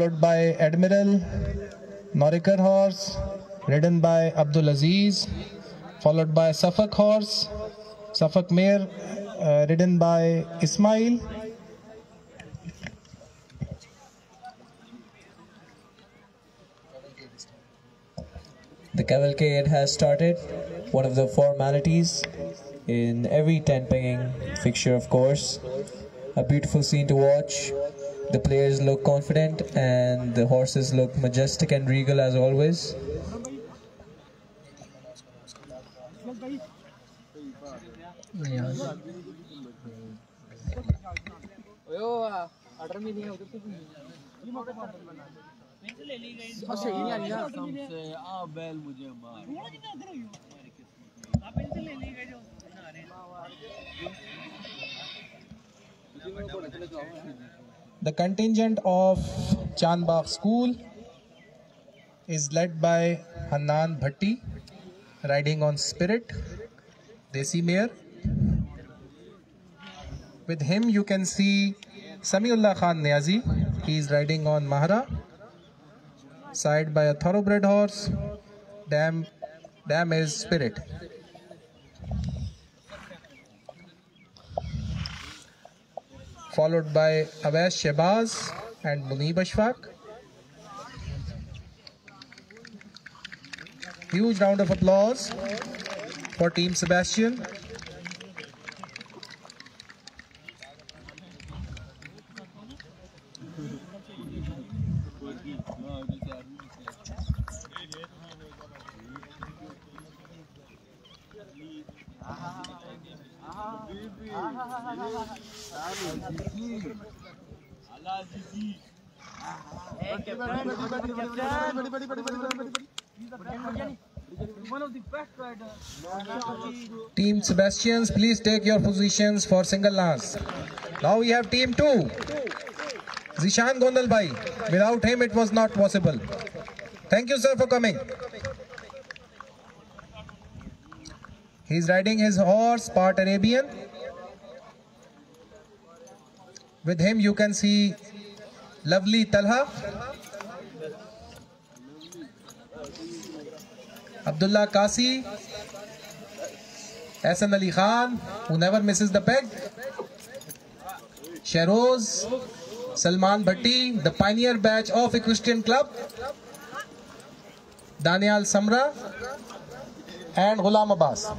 followed by Admiral, Norikar horse, ridden by Abdul Aziz, followed by Suffolk horse, Suffolk mare, ridden by Ismail. The cavalcade has started, one of the formalities in every tent pegging fixture, of course. A beautiful scene to watch. The players look confident and the horses look majestic and regal as always. The contingent of Chandbagh School is led by Hanan Bhatti, riding on Spirit, Desi mare. With him you can see Samiullah Khan Niazi. He is riding on Mahara, side by a thoroughbred horse. Dam is Spirit. Followed by Awais Shehbaz and Munib Ashfaq. Huge round of applause for Team Sebastian. Team Sebastians, please take your positions for single lance. Now we have Team 2. Zishan Gondal Bhai. Without him it was not possible. Thank you, sir, for coming. He is riding his horse, part Arabian. With him you can see lovely Talha, Abdullah Kasi, Hasan Ali Khan, who never misses the peg, Shehroz, Salman Bhatti, the pioneer batch of Equestrian Club, Danial Samra, and Ghulam Abbas.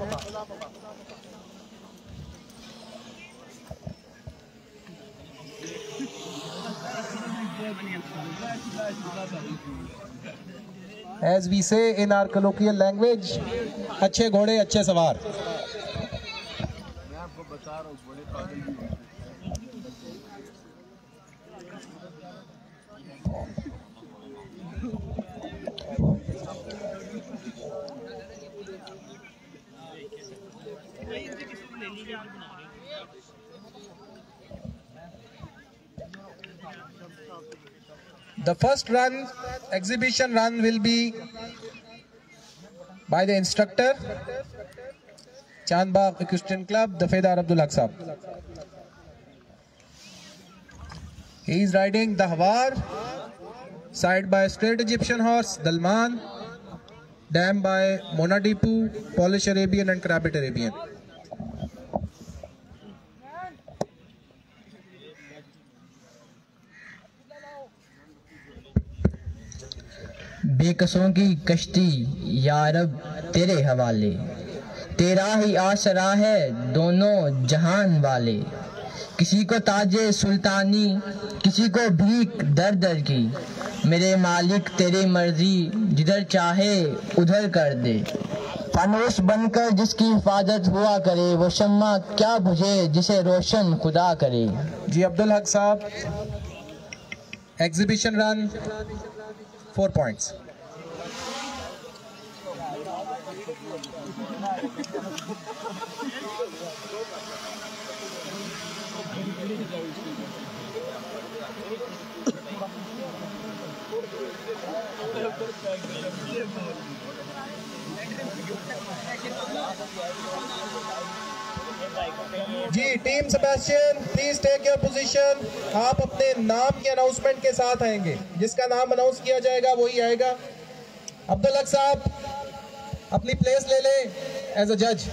As we say in our colloquial language, अच्छे घोड़े अच्छे सवार. The first run, exhibition run, will be by the instructor, Chandbagh Equestrian Club, the Faidar Abdul Haq Sahab. He is riding the Hawar, side by straight Egyptian horse, Dalman, dam by Mona Dipu, Polish Arabian and Crabbit Arabian. बेकसों की कश्ती या रब तेरे हवाले, तेरा ही आसरा है दोनों जहान वाले। किसी को ताजे सुल्तानी, किसी को भीख दर दर की, मेरे मालिक तेरी मर्जी जिधर चाहे उधर कर दे। फानूस बनकर जिसकी हिफाजत हुआ करे, वो शम्मा क्या बुझे जिसे रोशन खुदा करे। जी अब्दुल हक साहब, एग्जीबिशन रन 4 points. जी team Sebastian please take your position. आप अपने नाम की अनाउंसमेंट के साथ आएंगे, जिसका नाम अनाउंस किया जाएगा वही आएगा। अब्दुल हक साहब अपनी प्लेस ले लें एज अ जज।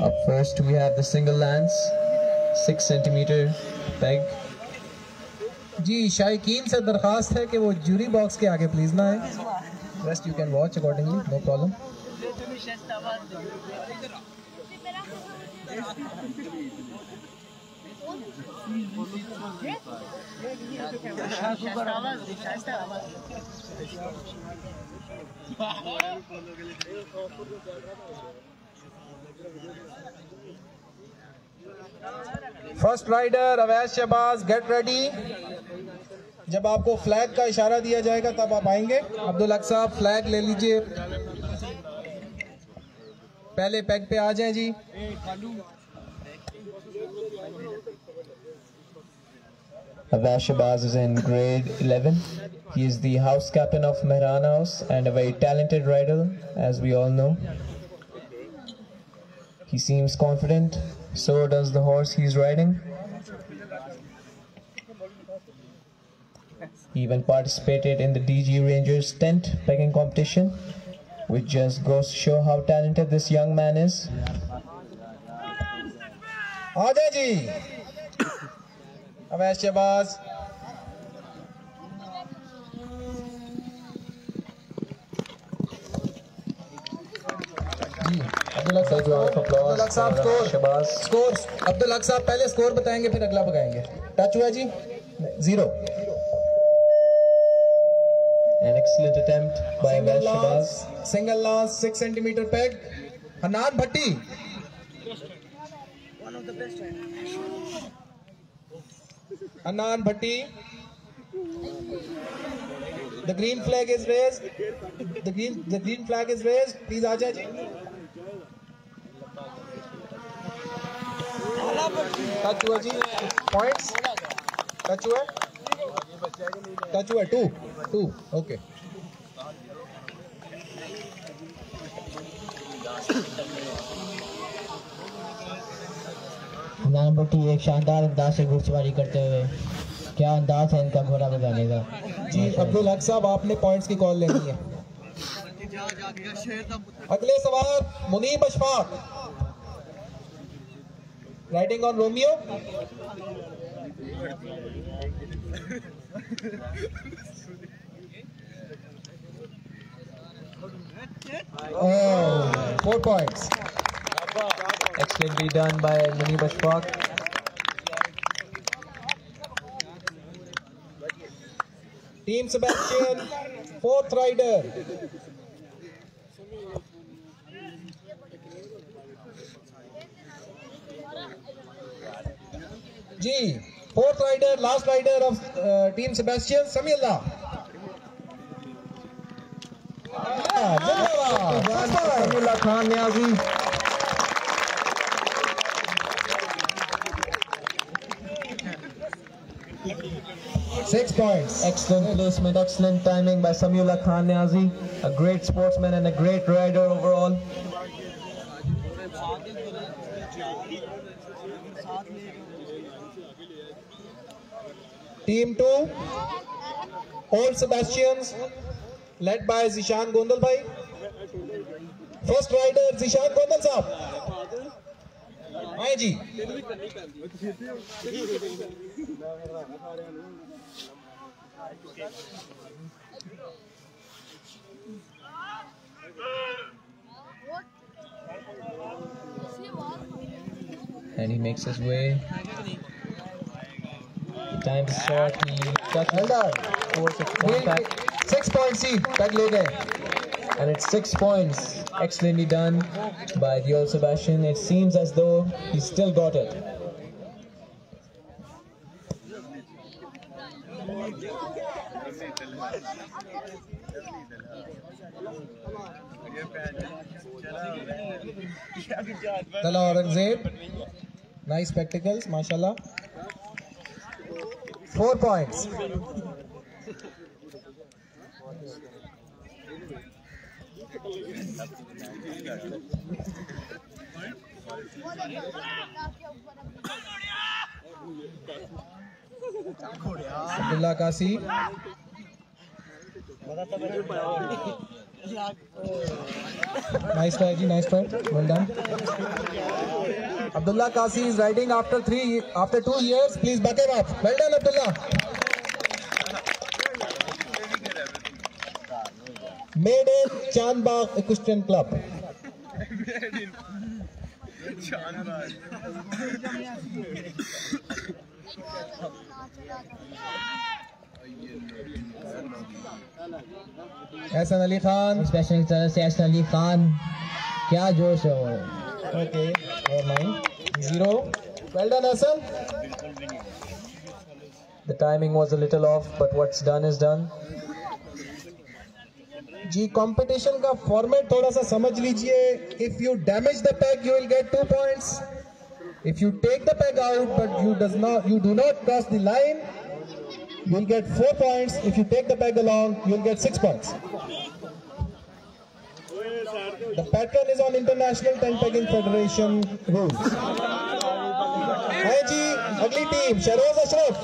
Up first we have the single lance, 6 centimeter peg. जी शायकीन से दरखास्त है कि वो जूरी बॉक्स के आगे प्लीज ना आए। Rest you can watch accordingly, no problem. First rider Awais Shahbaz, get ready. जब आपको फ्लैग का इशारा दिया जाएगा तब आप आएंगे। अब्दुल हक साहब फ्लैग ले लीजिए, पहले पैग पे आ जाएं जी। Awais Shahbaz is in grade 11. He is the house captain of Mehran House and a very talented rider, as we all know. He seems confident, so does the horse he is riding. He even participated in the DG Rangers tent pegging competition, which just goes to show how talented this young man is. आजा जी अवैश शहबाज। जी अब्दुल हक साहब score Abdul Haq साहब पहले score बताएंगे फिर अगला बताएंगे। Touch हुआ जी 0। An excellent attempt by Awais Shahbaz. Single lance 6 centimeter peg. Hanan Bhatti, Hanan Bhatti. The green flag is raised. The green flag is raised. Please आजा जी। टच हुआ जी, पॉइंट्स टच हुआ, टच हुआ 2 ओके। हनान भट्टी एक शानदार अंदाज से घुड़सवारी करते हुए, क्या अंदाज है इनका घोड़ा भगाने का। जी अब्दुल हक साहब आपने पॉइंट्स की कॉल लेनी है। अगले सवाल Munib Ashfaq, riding on Romeo. Oh, 4 points. Excellently done by Muneeb Ashfaq. Team Sebastian, 4th rider. जी 4th rider, last rider of Team Sebastian, Samiullah. Samiullah Khan Niazi. Six points. Excellent placement, excellent timing by Samiullah Khan Niazi. A great sportsman and a great rider overall. Team 2, Old Sebastians, led by Zishan Gondal bhai. First rider Zishan Gondal साहब, आए जी। And he makes his way. The time is short. He touches towards the contact. 6 points seed, tag ले गए। And it's 6 points. Excellently done by the old Sebastian. It seems as though he still got it. Tala Aurangzeb, nice spectacles, mashallah. 4 points. Abdullah Kasi. Nice try, ji, nice try. Well done. Abdullah Kasi is riding after 2 years. Please back him up. Well done, Abdullah. Made in Chandbagh Equestrian Club. Ehsan Ali Khan. Special की तरफ से एहसन अली खान, क्या जोश है वो। Okay, never mind. 0. Well done, Ehsan. The timing was a little off, but what's done is done. जी competition का format थोड़ा सा समझ लीजिए. If you damage the pack you will get 2 points. If you take the peg out but you do not cross the line, you will get 4 points. If you take the peg along, you will get 6 points. The pattern is on International Tent Pegging Federation rules. है जी अगली team Shahroz Ashraf.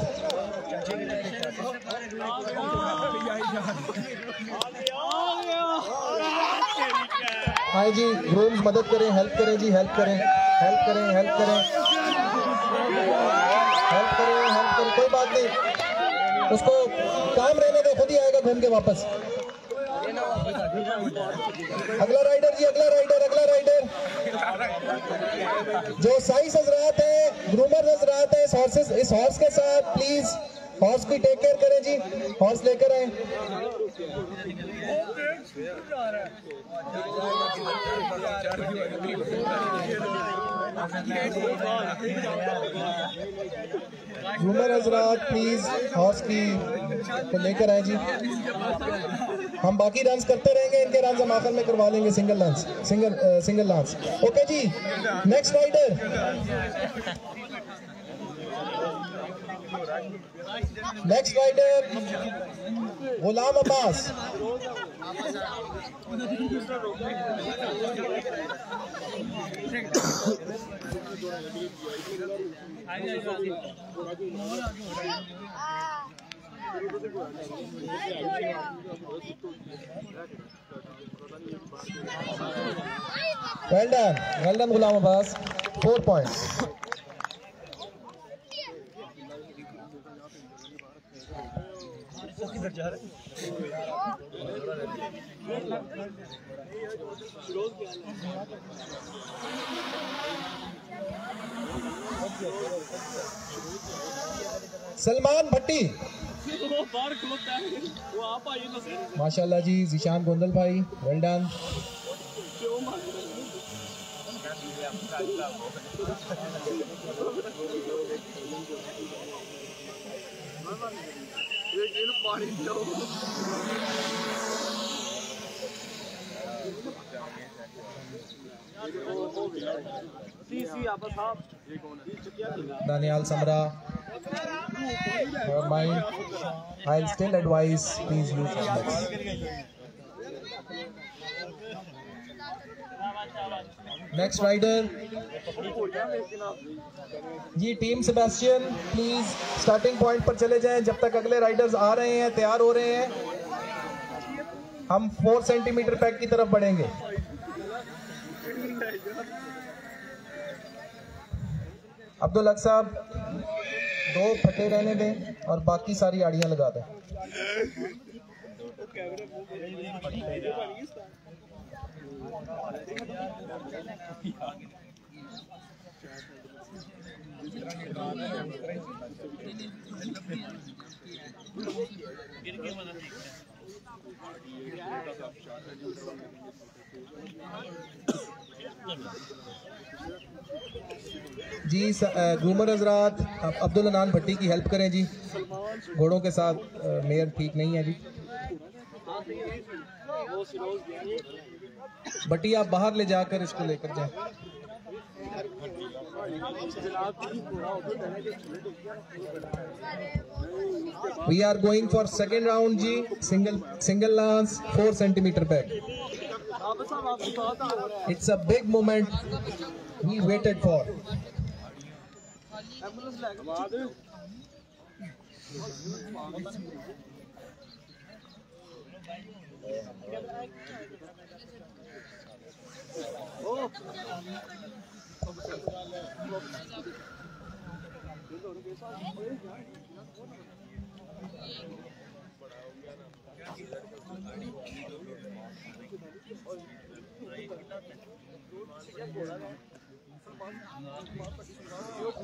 हाय जी grooms मदद करें, help करें जी, help करें, कोई बात नहीं, उसको काम रहने दे, खुद ही आएगा घूम के वापस. अगला राइडर जी, अगला राइडर जो साइज हजरात है, ग्रूमर हजरात है, इस हॉर्स के साथ प्लीज हॉर्स की टेक केयर करें जी. हॉर्स लेकर आए. ग्रूमर हजरात प्लीज हॉर्स की को लेकर आए जी. हम बाकी रन्स करते रहेंगे, इनके रन्स हम आखिर में करवा लेंगे. Single lance. ओके जी. Next rider Ghulam Abbas. Well done Ghulam Abbas. 4 points. Salman Bhatti. माशाल्लाह जी. ज़ीशान गोंदल भाई, well done. Daniel Samra. Never mind. I'll still advise please use helmets. Next rider जी team Sebastian please starting point पर चले जाएं जब तक अगले राइडर्स आ रहे हैं, तैयार हो रहे हैं. हम 4 सेंटीमीटर पैक की तरफ बढ़ेंगे. अब्दुल हक साहब 2 फटे रहने दें और बाकी सारी आड़ियां लगा दें. जी ग्रूमर हजरात अब्दुल अनान भट्टी की हेल्प करें जी. घोड़ों के साथ मेयर ठीक नहीं है जी। बटी आप बाहर ले जाकर इसको लेकर जाएं। We are going for second round ji, single lance 4 centimeter peg. It's a big moment we waited for.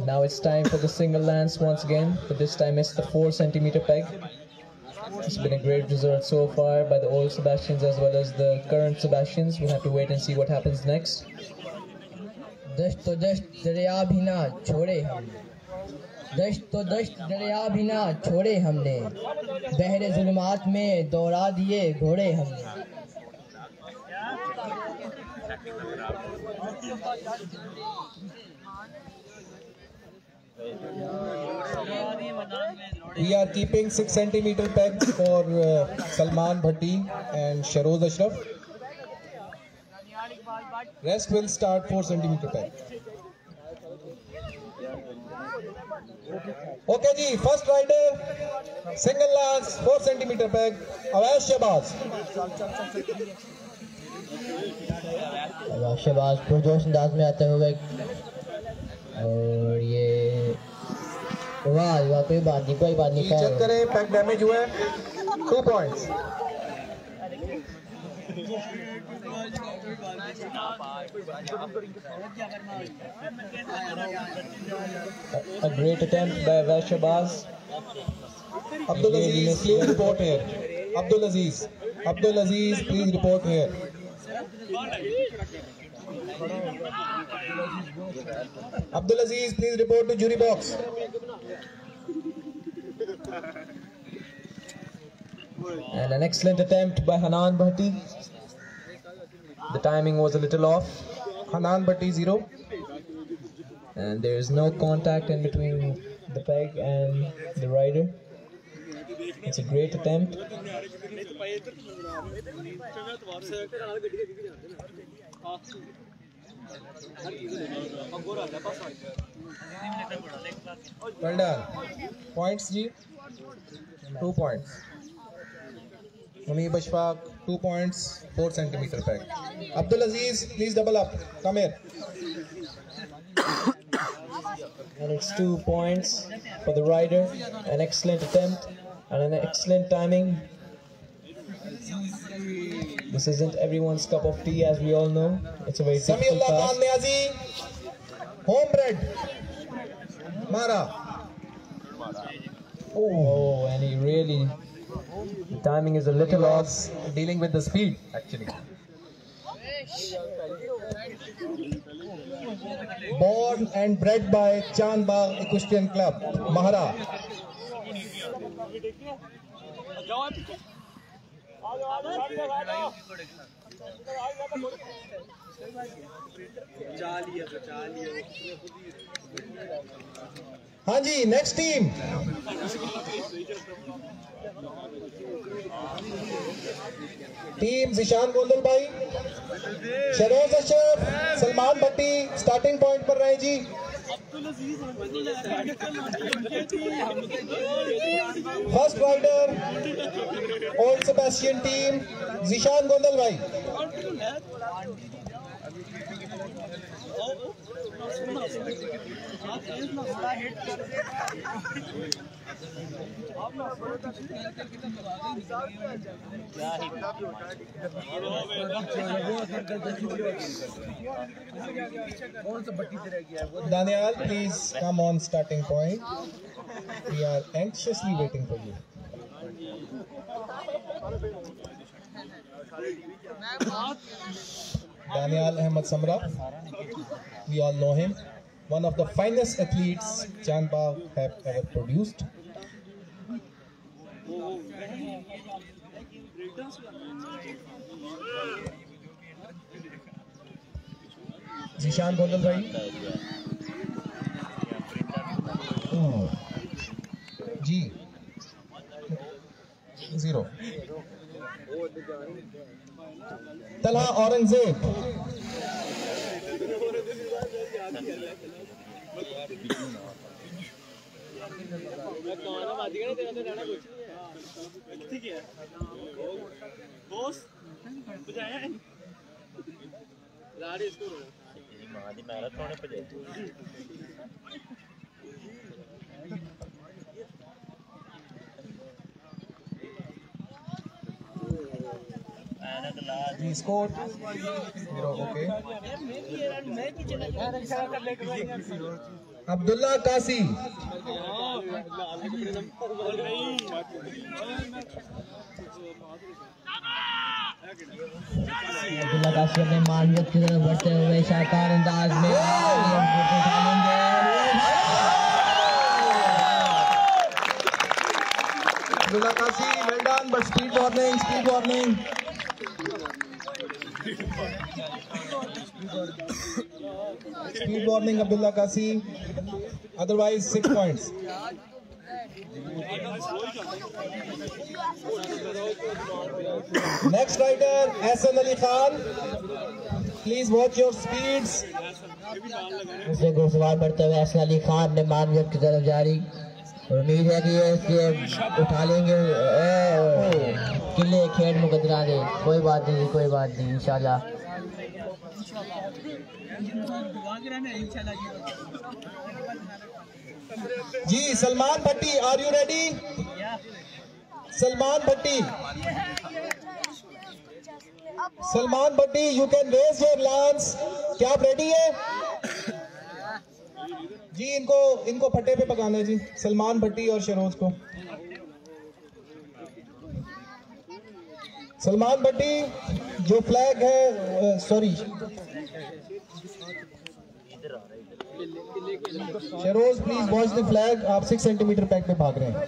Now it's time for the single lance once again, but this time it's the 4 centimeter peg. It's been a great result so far by the old Sebastians as well as the current Sebastians. We'll have to wait and see what happens next. दश्त तो दश्त दरिया भी ना छोड़े हम, दश्त तो दश्त दरिया भी ना छोड़े हमने, बहरे जुल्मात में दौड़ा दिए घोड़े हमने। We are keeping 6 centimeter pegs for Salman Bhatti and Sharoz Ashraf. Rest will start 4 centimeter peg. Okay ji, first rider, single lance 4 centimeter peg, Awaish Shahbaz. Shahbaz पुरजोश अंदाज में आते हुए और ये वाह वाह कोई बात नहीं चेक करें, पैक डैमेज हुआ है, 2 points. A great attempt by Avais Shahbaz. Abdul Aziz, please report here. Abdul Aziz, please report here. Abdul Aziz, please report to jury box. And an excellent attempt by Hanan Bhatti. The timing was a little off. Hanan Bhatti 0. And there is no contact in between the peg and the rider. It's a great attempt. Well done. Points G, 2 points. Munib Ashfaq 2 points, 4 centimeter peg. Abdul Aziz, please double up. Come here. And it's 2 points for the rider. An excellent attempt and an excellent timing. This isn't everyone's cup of tea, as we all know. It's a very difficult Samiullah task. Khan Niazi, homebred. Mara. Oh, and he really, the timing is a little off. Dealing with the speed, actually. Born and bred by Chandbagh Equestrian Club, Mahara. हाँ जी, next team. Team Zishan Gondal bhai, Sharoz Ashraf, Salman Bhatti starting point पर रहे जी. First rider, Old Sebastian team, Zishan Gondal bhai. Daniel, please come on starting point. We are anxiously waiting for you. Daniel Ahmed Samra, we all know him. One of the finest athletes Chandbagh have ever produced. Zeeshan Gondal भाई जी 0। तलहा औरंगजेब जी score 0। Okay Abdullah कासी अब्दुल्ला काशी अपने मानवीय की तरफ बढ़ते हुए शानदार अंदाज में अब्दुल्ला कासी well done but speed warning Speed warning Abdullah Kasi, otherwise 6 points. Next rider Ahsan Ali Khan, please watch your speeds. दूसरे घुड़सवार बढ़ते हुए ahsan ali khan अपने मानवीय की तरफ जारी और उम्मीद है कि ये उठा लेंगे किले खेड़ मुकदरा दे। कोई बात नहीं इंशाल्लाह। जी Salman Bhatti, are you ready? Salman Bhatti you can raise your lance. क्या आप रेडी है जी? इनको फटे पे पकाना है जी, सलमान भट्टी और शरोज को। सलमान भट्टी जो फ्लैग है sorry Sharoz please watch the flag. आप 6 सेंटीमीटर पैक पे भाग रहे हैं।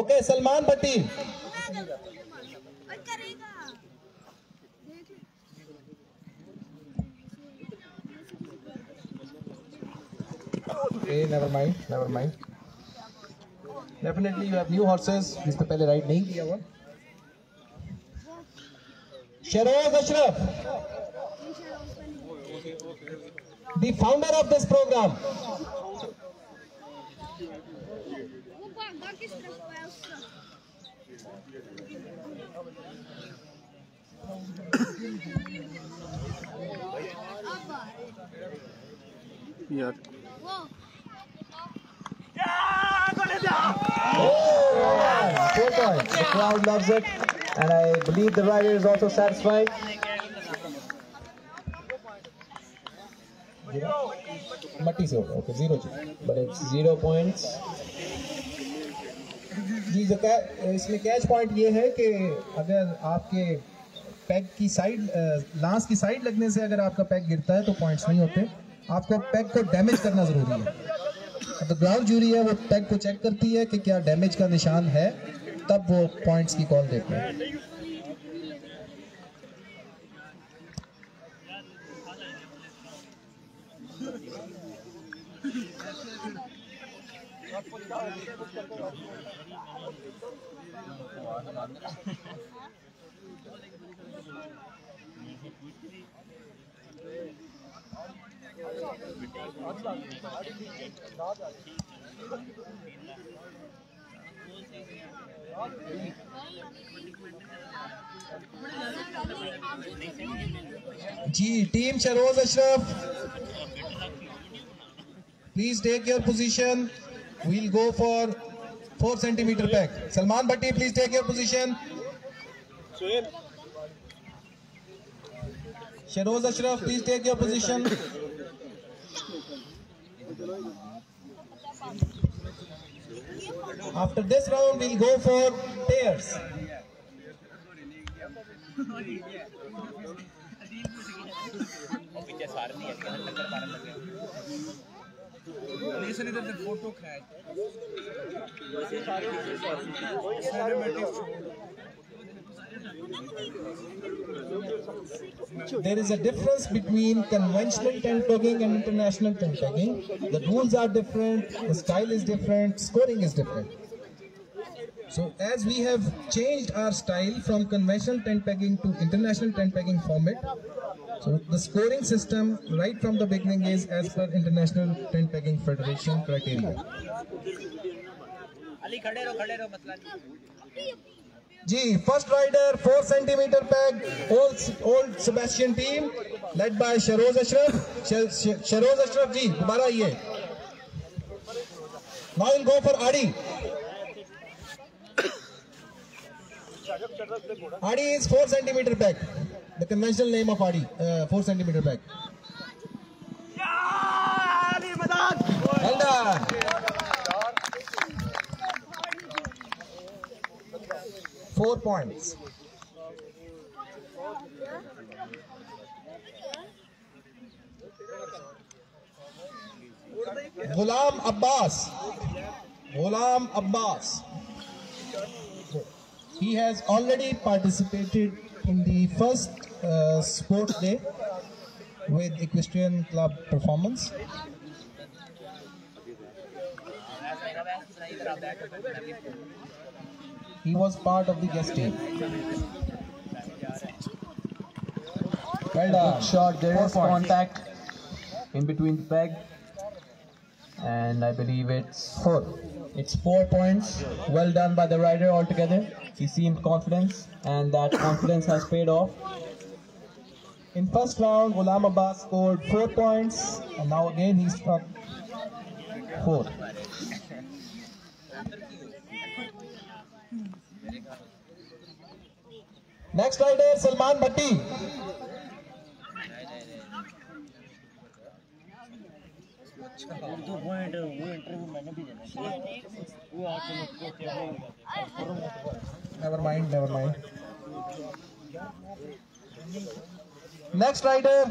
Okay Salman Bhatti never mind definitely you have new horses जिस पे पहले राइड नहीं किया हुआ। Sharoz Ashraf, the founder of this program. यार 4 points. The crowd loves it, and I believe the rider is also satisfied. मट्टी से होगा। Okay 0 but it's 0 points. जी इसमें कैच पॉइंट ये है कि अगर आपके पैग की साइड लांस की साइड लगने से अगर आपका पैग गिरता है तो पॉइंट्स नहीं होते। आपको पैग को डैमेज करना जरूरी है। तो ग्राउंड जूरी है वो पैग को चेक करती है कि क्या डैमेज का निशान है, तब वो पॉइंट्स की कॉल देते हैं। जी team Sharoz Ashraf, please take your position. We'll go for 4 centimetre peg. Salman Bhatti please take your position. Sharoz Ashraf please take your position. After this round, we'll go for pairs. There is a difference between conventional tent pegging and international tent pegging. The rules are different, the style is different, scoring is different. So as we have changed our style from conventional tent pegging to international tent pegging format, so the scoring system right from the beginning is as per International Tent Pegging Federation criteria. Ji, first rider 4 centimeter peg, old Sebastian team led by Sharoz Ashraf. Sharoz Ashraf ji, dobara ye. Now we'll go for Adi. Adi is 4 centimeter peg. The conventional name of Adi, 4 centimeter peg. Well done. Four points. Ghulam Abbas. Ghulam Abbas. He has already participated in the first sports day with Equestrian Club performance. He was part of the guest team. Well done. Good shot. There is contact in between the peg, and I believe it's 4. It's 4 points. Well done by the rider altogether. He seemed confident, and that confidence has paid off. In first round, Ghulam Abbas scored 4 points, and now again he struck 4. Next rider, Salman Bhatti. Never mind. Next rider,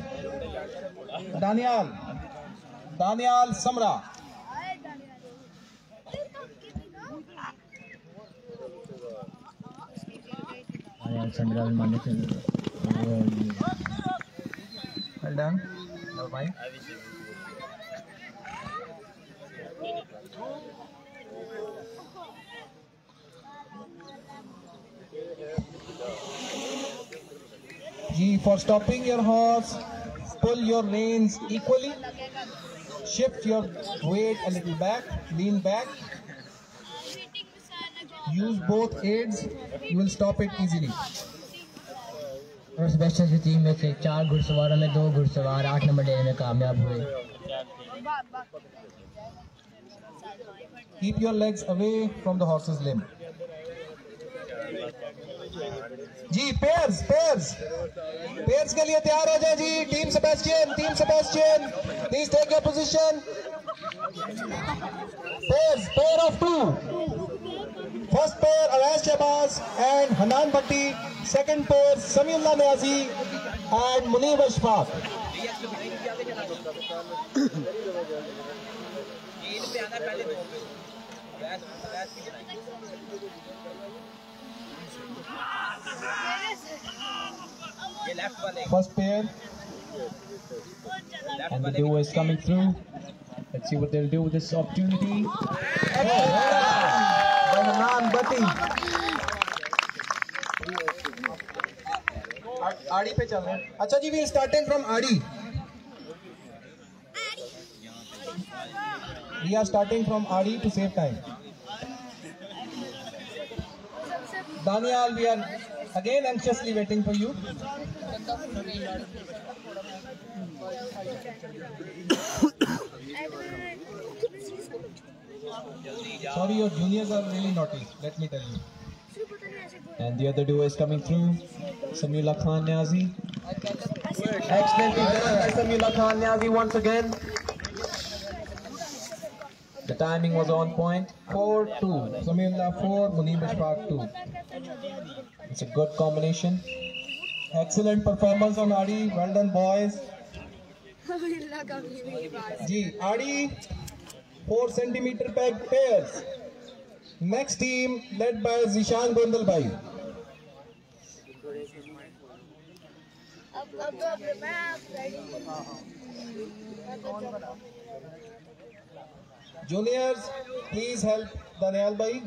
Daniel Samra. Well done. Never mind. G, for stopping your horse, pull your reins equally, shift your weight a little back, lean back, use both aids, you will stop it easily. और Sebastian की team में से 4 घुड़सवारों में 2 घुड़सवार 8 number लेने में कामयाब हुए. Keep your legs away from the horse's limb. Ji, pairs के लिए तैयार हो जाए जी. Team Sebastian, please take your position. Pair of 2. First pair, Awais Shahbaz and Hanan Bhatti. Second pair, Samiullah Niazi and Munib Ashfaq. First pair, And the duo is coming through. Let's see what they'll do with this opportunity. Hanan Bhatti. आड़ी पे चल रहे हैं. अच्छा जी, we are starting from आड़ी. We are starting from आड़ी to save time. Daniel, we are again anxiously waiting for you. Sorry, your juniors are really naughty, let me tell you. And the other duo is coming through. Samiullah Khan Niazi. Excellently done by Samiullah Khan Niazi once again. The timing was on point. 4-2. Samiullah 4, Munib Ashfaq 2. It's a good combination. Excellent performance on Adi. Well done, boys. Ji, Adi 4 centimeter peg pairs. Next team led by Zishan Gondal bhai. Juniors, please help Daniel bhai.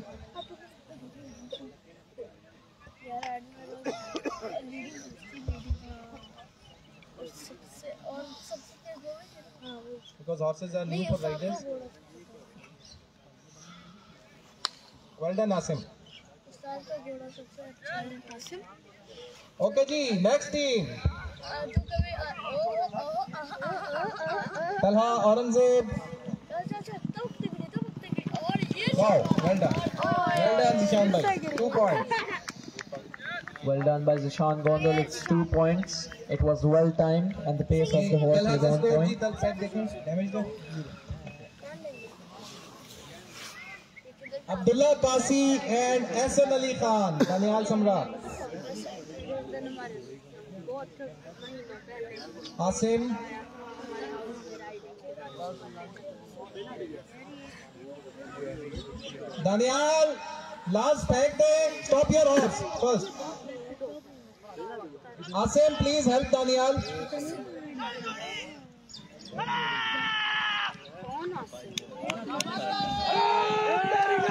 Because horses are new for riders. Well done, Asim. Okay, ji. Next team. Talha, Aurangzeb. Wow, well done. Well done, Zishan bhai. 2 points. Well done by Zishan Gondal. It's 2 points. It was well timed and the pace of the horse was on point. Abdullah Kasi and Hasan Ali Khan. Danial Samra. Asim. Daniel, last peg day. Stop your horse first. Asim, please help Daniel.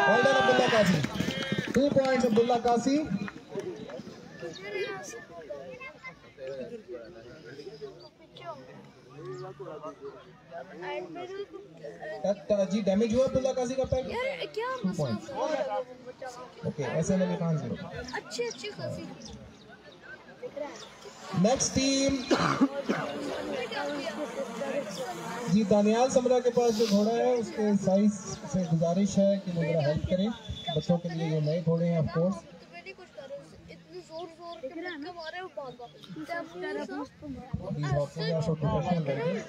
Well done, Abdullah Kasi. 2 points, Abdullah Kasi. Ji damage हुआ अब्दुल्ला काजी का pack? 2 points. Okay, Hasan Ali Khan 0. अच्छी खासी. Next team. जी दानियाल समरा के पास जो घोड़ा है उसके size से गुजारिश है कि वो जरा हेल्प करें. बच्चों के लिए ये नए घोड़े हैं of course. These horses are for professional riders.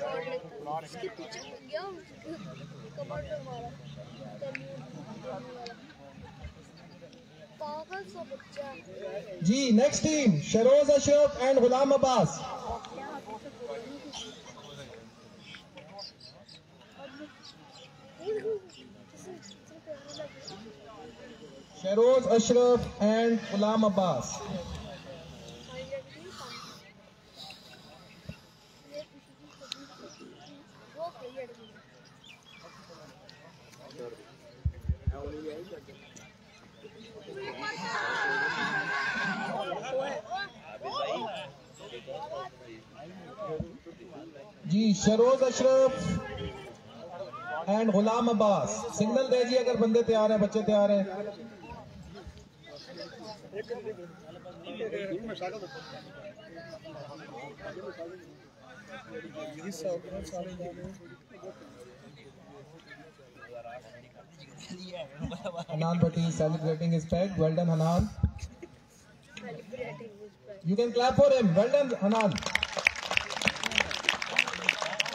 जी next team Sharoz Ashraf and Ghulam Abbas. Sharoz Ashraf and Ghulam Abbas. जी शरोज अशरफ एंड गुलाम अब्बास. सिग्नल दे जी अगर बंदे तैयार हैं, बच्चे तैयार हैं. Hanan Bhatti is celebrating his peg. Well done, Hanan. You can clap for him. Well done, Hanan.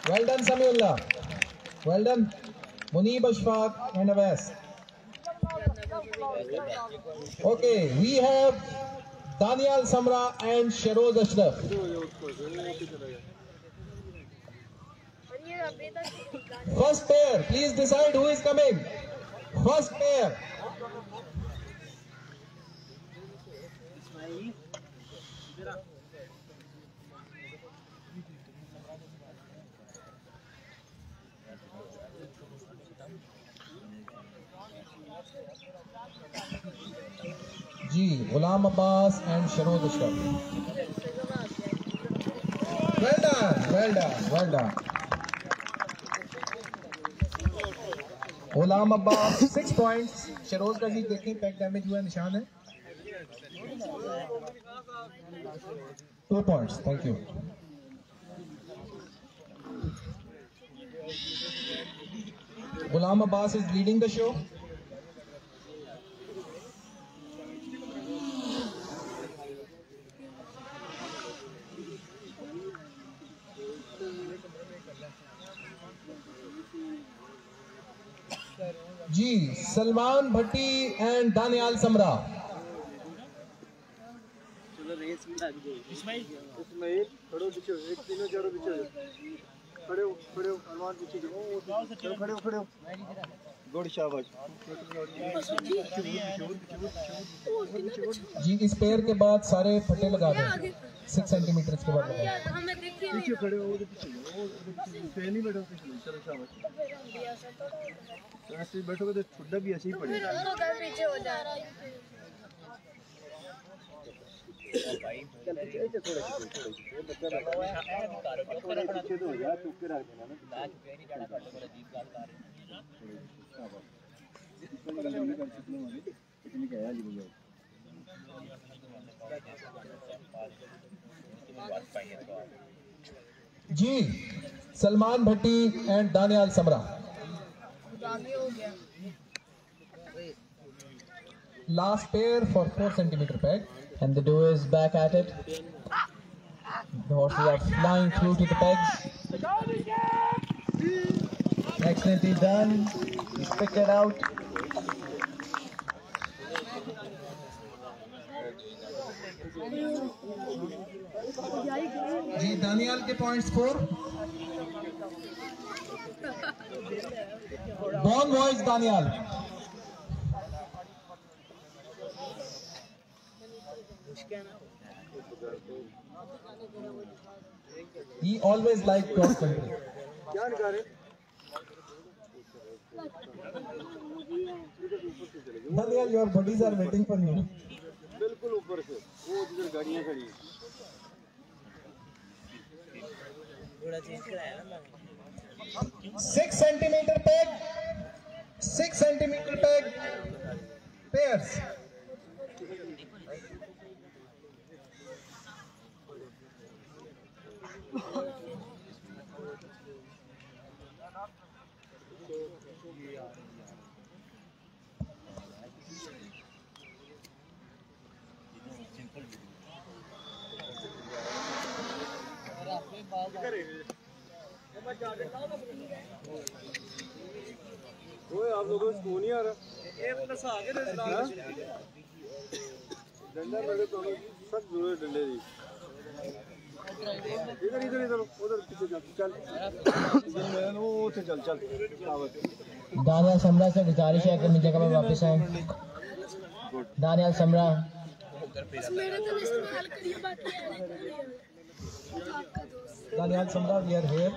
Well done, Samiullah. Well done, Muneeb Ashfaq and Awais. Okay, we have Danial Samra and Sharoz Ashraf. First pair, please decide who is coming. First pair. जी Ghulam Abbas and Sharoz Ashraf. Well done, well done, well done. Ghulam Abbas 6 points. Sharoz का जी देखें pack damage हुआ निशान है. 2 points. Thank you. Ghulam Abbas is leading the show. जी Salman Bhatti and Daniyal Samra. खड़े हो अरमान पीछे जाओ खड़े हो गुड शाबाश जी इस पैर के बाद सारे फटे लगा दें 6 सेंटीमीटर के बाद पीछे खड़े हो पीछे पे नहीं बैठो पीछे चलो शाबाश ऐसे बैठोगे तो ठुड्डा भी ऐसे ही पड़ेगा पीछे हो जा रहा है भाई चल थोड़ा बच्चा पीछे तो हो जा चुप के रख देना ना मैं चुप नहीं जाना काटो मेरा जीत गाल कर इतनी क्या है जी भैया जी Salman Bhatti and Daniyal Samra last pair for 4 centimeter peg And the duo is back at it. The horses are flying through to the pegs. Excellently done. He's picked it out. जी दानियाल के पॉइंट्स 4 बॉन वॉइस Daniyal He always liked cross country. क्या निकाल रहे Daniel, your buddies are waiting for you. बिल्कुल ऊपर से वो जिधर गाड़ियां खड़ी 6 centimeter peg 6 centimeter peg pairs ओए आप लोगों को स्कूल नहीं आ रहा डंडा मेरे तो सब जरूर डंडे दी इधर उधर पीछे चल वो उठे चल दानियाल समरा से गुजारिश है कि अपनी जगह पर वापस आए दानियाल समरा Daniel Samra, we are here.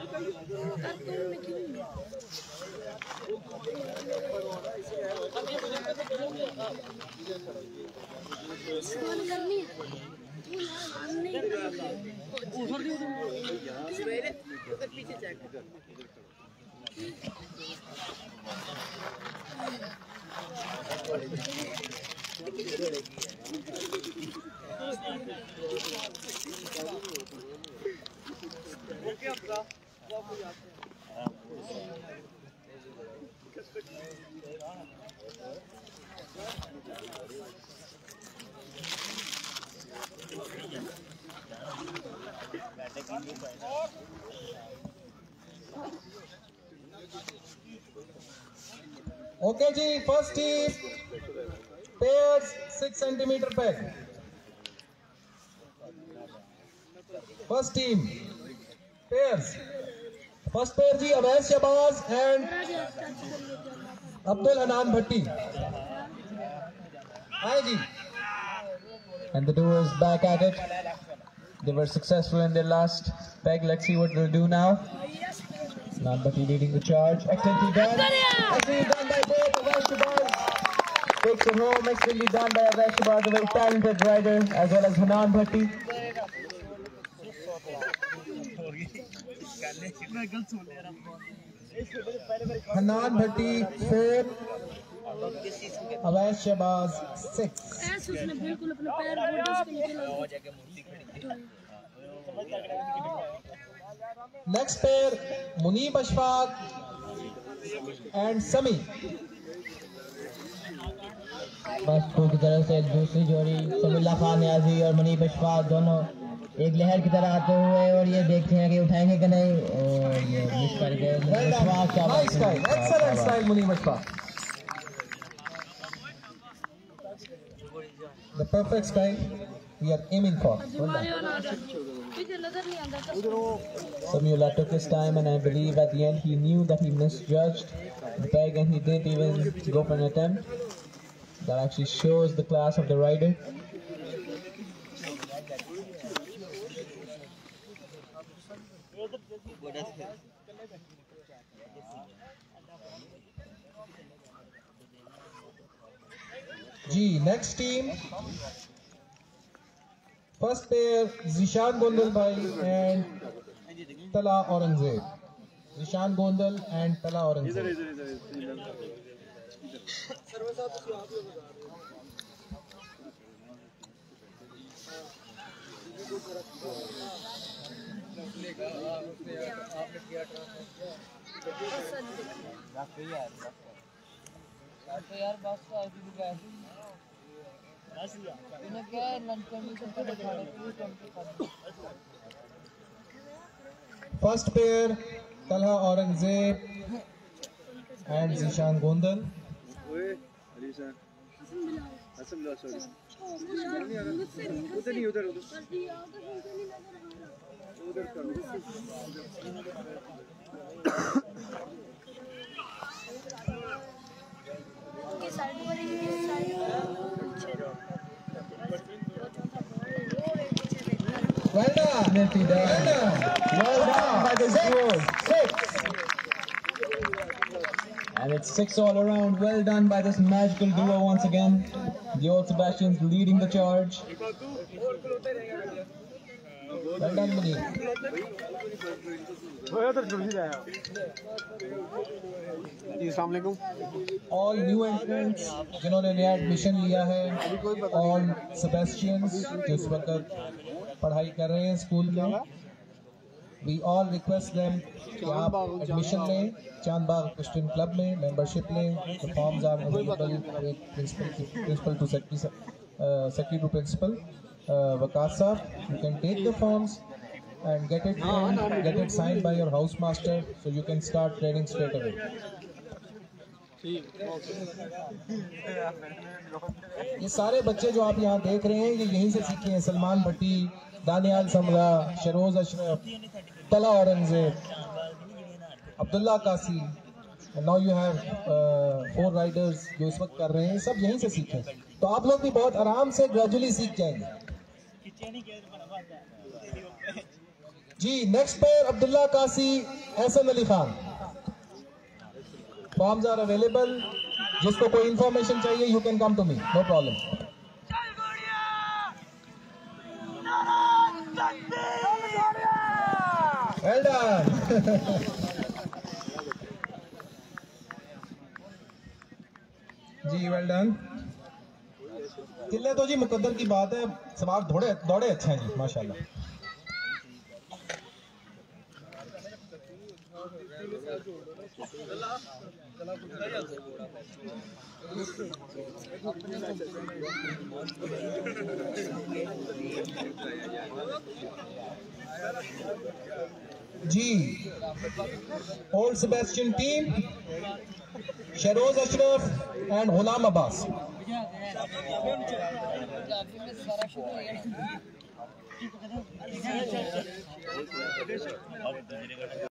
Okay, ji, first team pairs 6 centimeter peg. First team pairs. First pair ji Awais Shahbaz and Abdul Hanan Bhatti. Hi ji. And the duo is back at it. They were successful in their last peg. Let's see what they'll do now. Hanan Bhatti leading the charge. Excellently done. Excellently done by both. Awais Shahbaz takes it home. Excellently done by Awais Shahbaz, a very talented rider, as well as Hanan Bhatti. Hanan Bhatti 4, Awais Shahbaz 6. Next pair Muneeb Ashfaq and Sami. बस की तरफ से दूसरी जोड़ी समीला खान न्याजी और मुनीब अशफाक दोनों एक लहर की तरह आते हुए और ये देखते हैं कि उठाएंगे कि नहीं और ये मिस कर गए अशफाक क्या Nice style, excellent style Muneeb Ashfaq. The perfect style. we are aiming for. Samula took his time, and I believe at the end he knew that he misjudged the peg and he didn't even go for an attempt. That actually shows the class of the rider. G, next team. First pair, Zishan Gondal Bhai and Tala Aurangzeb. Zishan Gondal and Tala Aurangzeb. First pair, Talha Aurangzeb and Zishan Gondal. Well done. Well done by this duo. 6. And it's 6 all around. Well done by this magical duo once again. The old Sebastians leading the charge. Well done, Munir. All new entrants जिन्होंने नया admission लिया है, all Sebastians जो इस वक्त पढ़ाई कर रहे हैं स्कूल में, we all request them कि आप एडमिशन लें चांदबाग क्रिश्चियन क्लब में, मेंबरशिप लें. The forms are available with principal to secretary to principal Waqas sir. You can take the forms and get it signed by your housemaster, so you can start training straight away. ये सारे बच्चे जो आप यहाँ देख रहे हैं ये यहीं से सीखे हैं. सलमान भट्टी, दानियाल समरा, शरोज अशरफ, तला औरंगजेब, अब्दुल्ला कासी. नाउ यू हैव 4 राइडर्स जो इस वक्त कर रहे हैं, सब यहीं से सीखे. तो आप लोग भी बहुत आराम से ग्रेजुअली सीख जाएंगे. जी, next pair Abdullah Qasi, Ahsan Ali Khan. Forms are available. जिसको कोई इंफॉर्मेशन चाहिए you can come to me, no problem. Well done. जी वेल डन. किले तो जी मुकद्दर की बात है, सवार दौड़े अच्छे हैं जी माशाल्लाह. जी, old Sebastian team, Sharoz Ashraf and Ghulam Abbas.